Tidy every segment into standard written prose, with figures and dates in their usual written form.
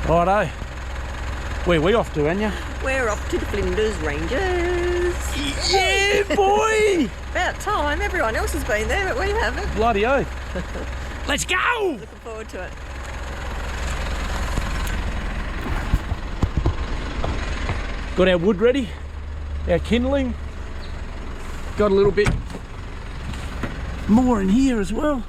Righto. Where we off to, Anya? We're off to the Flinders Rangers. Yeah, boy! About time. Everyone else has been there, but we haven't. Bloody oath. Let's go! Looking forward to it. Got our wood ready, our kindling. Got a little bit more in here as well.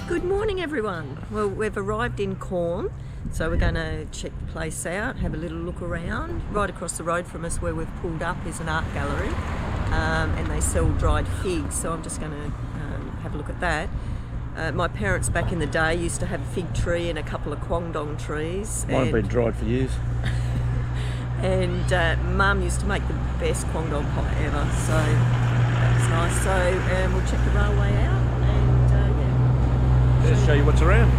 Good morning, everyone. Well, we've arrived in Corn, so we're going to check the place out, have a little look around. Right across the road from us where we've pulled up is an art gallery, and they sell dried figs, so I'm just going to have a look at that. My parents back in the day used to have a fig tree and a couple of Kwangdong trees. Might have been dried for years. And Mum used to make the best Kwangdong pie ever, so that was nice. So we'll check the railway out. Let's show you what's around.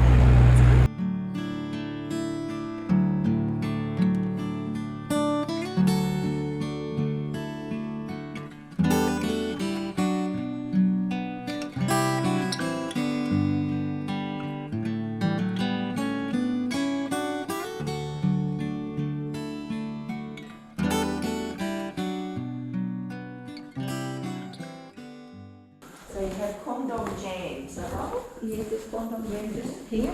So you have Kwangdong jam, is that right? Yeah, this Kwangdong jam just here.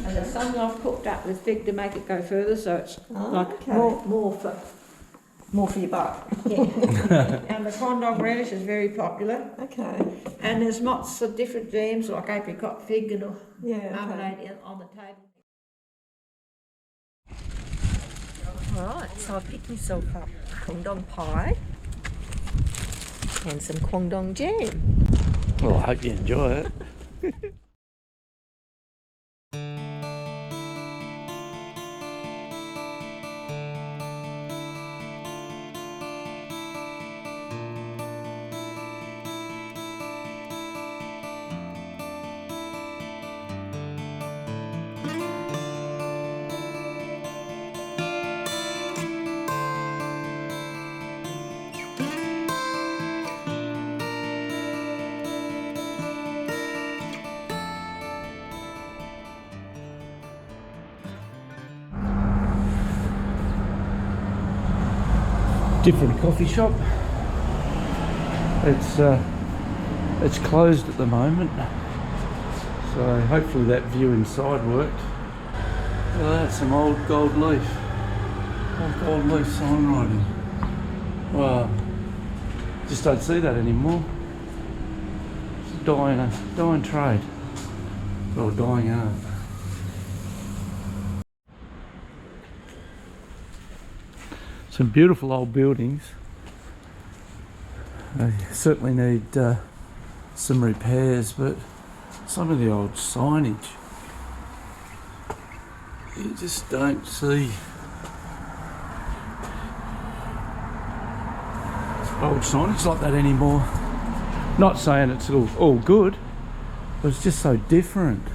And there's some I've cooked up with fig to make it go further, so it's like okay. more for your buck. Yeah. And the Kwangdong relish is very popular. Okay. And there's lots of different jams like apricot fig and all marmalade on the table. Alright, so I've picked myself up Kwangdong pie and some Kwangdong jam. Well, I hope you enjoy it. Different coffee shop. It's closed at the moment, so hopefully that view inside worked. Well, that's some old gold leaf signwriting. Wow, just don't see that anymore. It's a dying trade, or dying art. Some beautiful old buildings. They certainly need some repairs, but some of the old signage, you just don't see old signage like that anymore. Not saying it's all good, but it's just so different.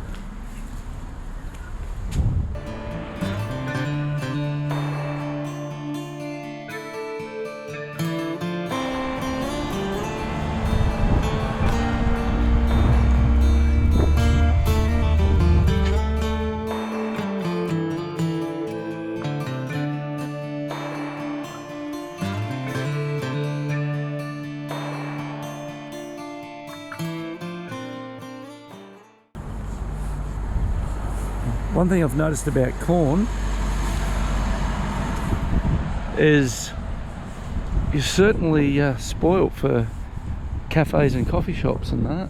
One thing I've noticed about Corn is you're certainly spoilt for cafes and coffee shops and that.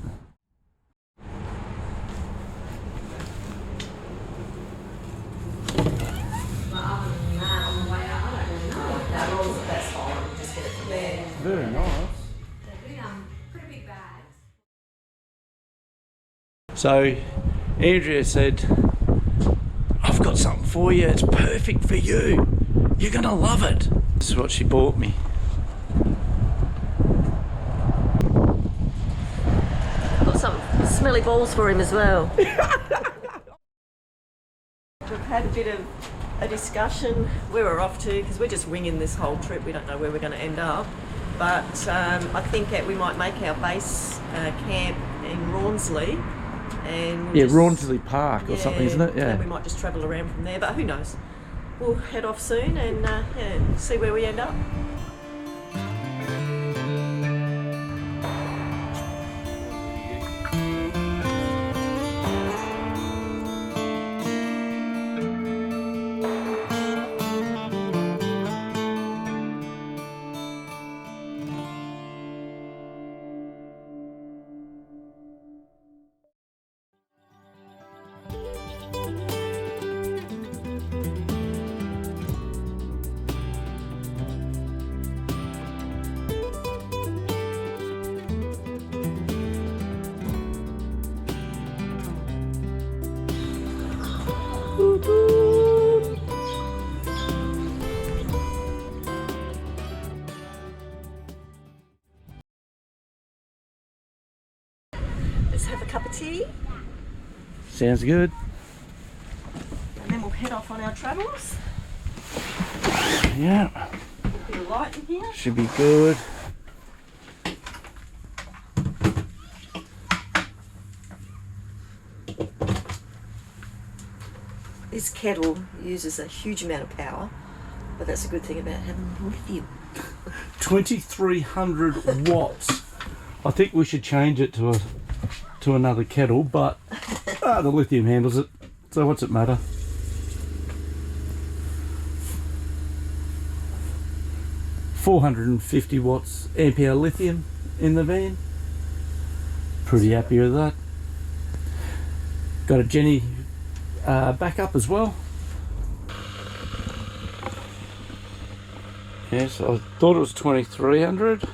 Very nice. So Andrea said, I've got something for you, it's perfect for you. You're gonna love it. This is what she bought me. Got some smelly balls for him as well. we've had a bit of a discussion where we're off to, because we're just winging this whole trip. We don't know where we're going to end up. But I think that we might make our base camp in Rawnsley. And Yeah, just- Rawnsley Park or something, isn't it? And then we Yeah. might just travel around from there, but who knows. We'll head off soon and see where we end up. Let's have a cup of tea Sounds good. and then we'll head off on our travels. Yeah, Bit of light in here. should be good. This kettle uses a huge amount of power, but that's a good thing about having lithium. 2,300 watts. I think we should change it to another kettle, but the lithium handles it. So what's it matter? $450 watts ampere lithium in the van. Pretty happy with that. Got a Jenny backup as well. Yes, I thought it was 2,300,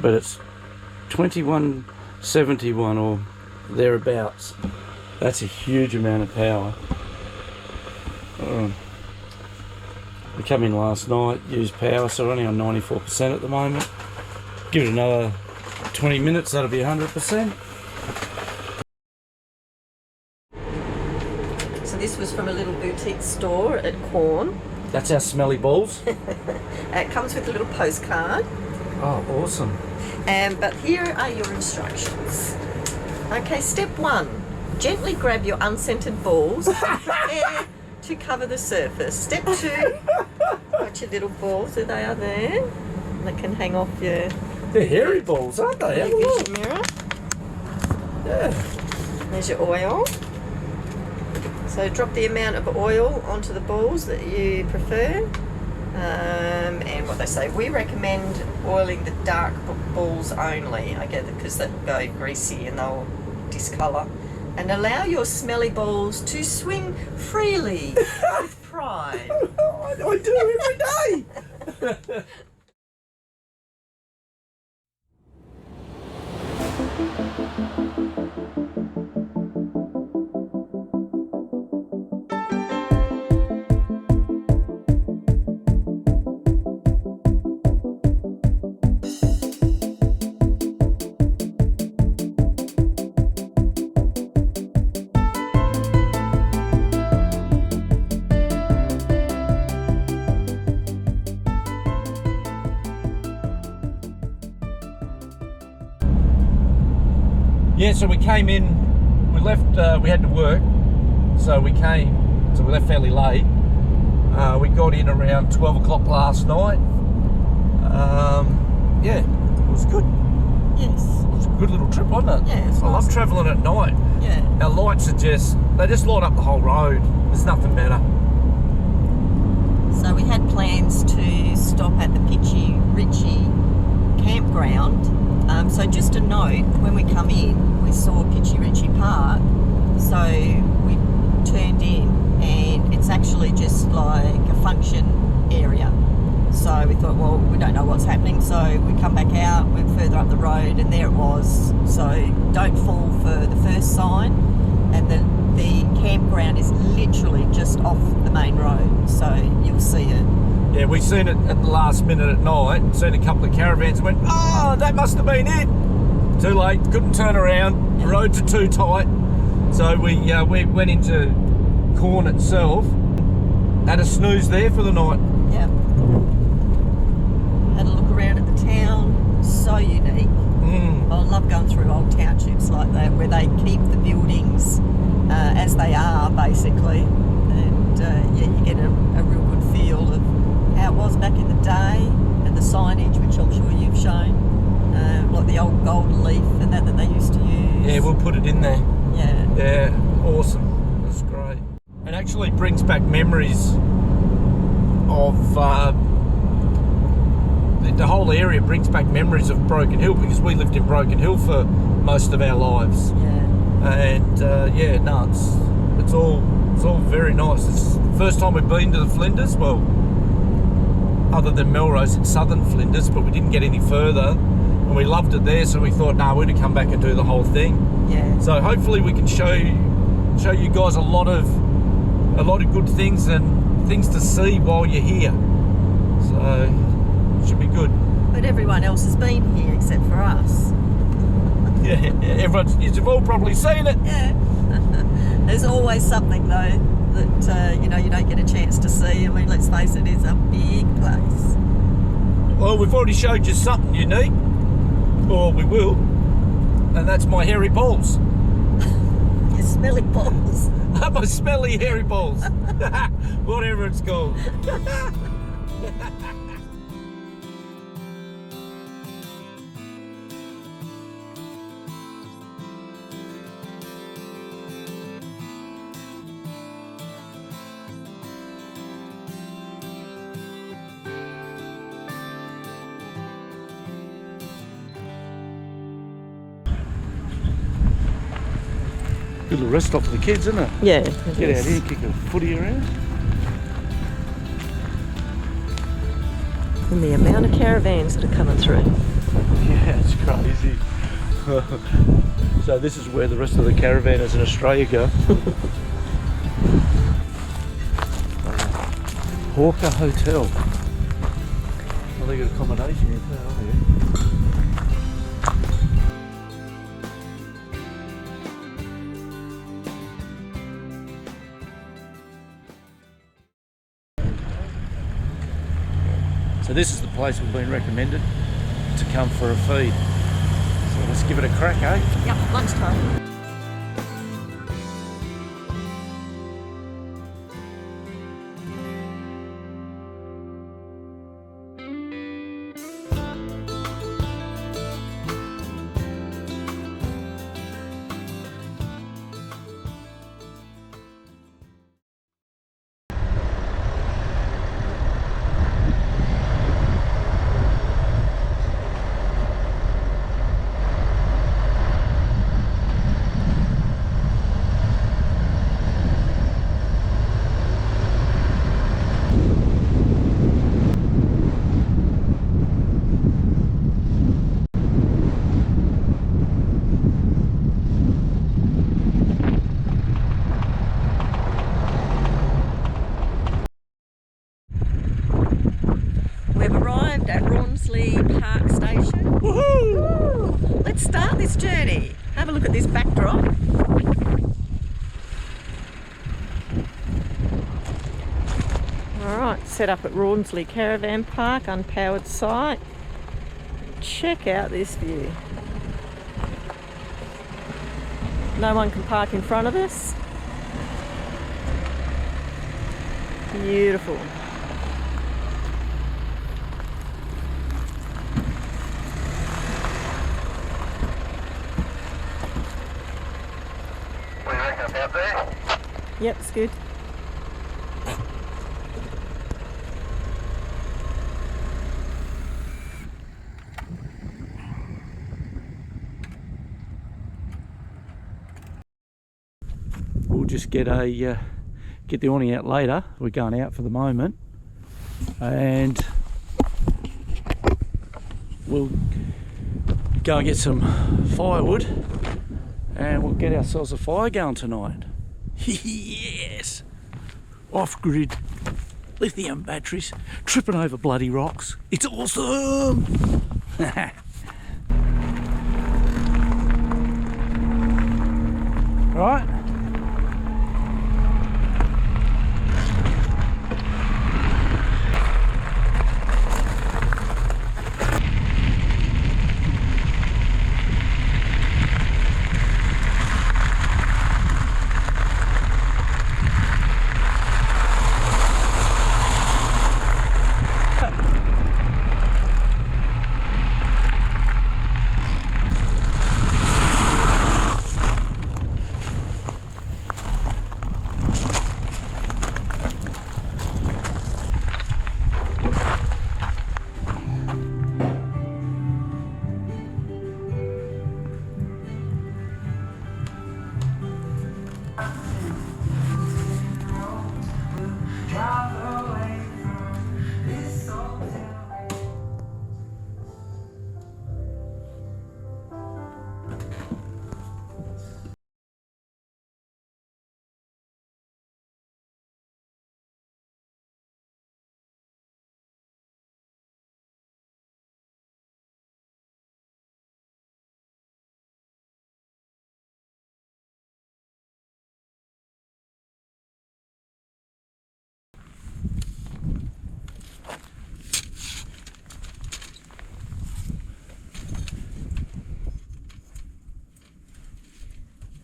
but it's 2171 or thereabouts. That's a huge amount of power. We come in last night, used power, so we're only on 94% at the moment. Give it another 20 minutes, that'll be 100%. So this was from a little boutique store at Quorn. That's our smelly balls. It comes with a little postcard. Oh, awesome. But here are your instructions. Okay, step 1. Gently grab your unscented balls and prepare to cover the surface. Step 2. Got your little balls, there they are there. They can hang off your They're hairy balls, aren't they? Have a look. vision mirror. Yeah. There's your oil. So drop the amount of oil onto the balls that you prefer. And what they say, we recommend oiling the dark balls only, I get it, because they'll go greasy and they'll discolour. And allow your smelly balls to swing freely with pride. I do every day. Yeah, so we came in, we left, we had to work, so we left fairly late. We got in around 12 o'clock last night. Yeah, it was good. Yes. It was a good little trip, wasn't it? Yeah, it's I love nice. travelling at night. Yeah. Our lights are they just light up the whole road. There's nothing better. So we had plans to stop at the Pitchy Ritchie campground. So just a note, when we come in, we saw Pitchy Ritchie Park. So we turned in and it's actually just like a function area. So we thought, well, we don't know what's happening. So we come back out, went further up the road and there it was. So don't fall for the first sign. And the campground is literally just off the main road. So you'll see it. Yeah, we seen it at the last minute at night, seen a couple of caravans and went, oh, that must have been it. Too late, couldn't turn around, the roads are too tight. So we went into Corn itself. Had a snooze there for the night. Yep. Had a look around at the town. So unique. I love going through old townships like that where they keep the buildings as they are, basically. And yeah, you get a real good feel of how it was back in the day, and the signage, which I'm sure you've shown, like the old gold leaf and that they used to use. Yeah, we'll put it in there. Yeah. Yeah, awesome. That's great. It actually brings back memories of the whole area. Brings back memories of Broken Hill, because we lived in Broken Hill for most of our lives. Yeah. And yeah, no, it's all very nice. It's the first time we've been to the Flinders. Well, other than Melrose in southern Flinders, but we didn't get any further, and we loved it there. So we thought, nah, we're to come back and do the whole thing. Yeah. So hopefully we can show you guys a lot of good things and things to see while you're here. So it should be good. But everyone else has been here except for us. Yeah, you've all probably seen it. Yeah. There's always something though that you don't get a chance to see. I mean, let's face it, it's a big place. Well, we've already showed you something unique, or we will, and that's my hairy balls. Your smelly balls. My smelly hairy balls. Whatever it's called. Good little rest stop for the kids, isn't it? Yeah. Get out here, kick a footy around. And the amount of caravans that are coming through. Yeah, it's crazy. So this is where the rest of the caravanners in Australia go. Hawker Hotel. Well, they got accommodation here too, haven't they? So this is the place we've been recommended to come for a feed. So let's give it a crack, eh? Yep, lunchtime. At Rawnsley Park Station. Woohoo! Let's start this journey. Have a look at this backdrop. Alright, set up at Rawnsley Caravan Park, unpowered site. Check out this view. No one can park in front of us. Beautiful. Yep, it's good. We'll just get the awning out later. We're going out for the moment, and we'll go and get some firewood, and we'll get ourselves a fire going tonight. Yes! Off-grid lithium batteries, tripping over bloody rocks. It's awesome! Right?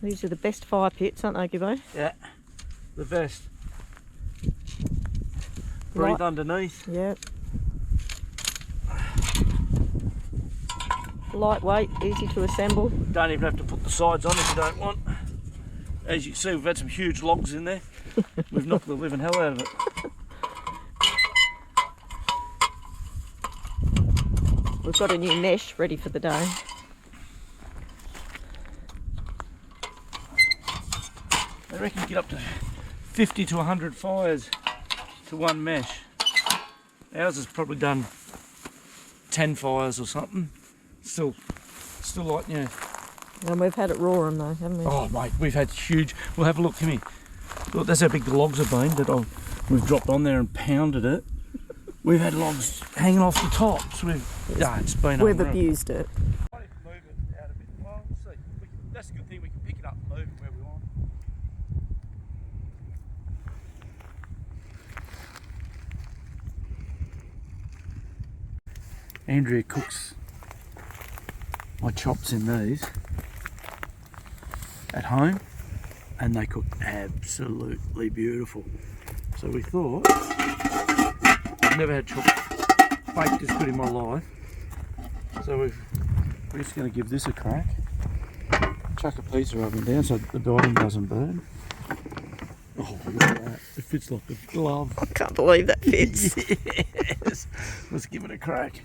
These are the best fire pits, aren't they, Gibbo? Yeah, the best. Breathe underneath. Yep. Lightweight, easy to assemble. Don't even have to put the sides on if you don't want. As you can see, we've had some huge logs in there. We've knocked the living hell out of it. We've got a new mesh ready for the day. They reckon you get up to 50 to 100 fires to one mesh. Ours has probably done 10 fires or something. Still like, you know. And we've had it roaring though, haven't we? Oh mate, we've had huge. We'll have a look, come here. Look, that's how big the logs have been that we've dropped on there and pounded it. We've had logs hanging off the tops. It's been We've unreal. abused it. Move it out a bit. Well, we'll see. That's a good thing. We can pick it up and move it where we want. Andrea cooks my chops in these at home, and they cook absolutely beautiful. So we thought, I've never had chops baked as good in my life. So we're just going to give this a crack. Chuck a pizza oven down so the bottom doesn't burn. Oh, look at that. It fits like a glove. I can't believe that fits. Yes. Let's give it a crack.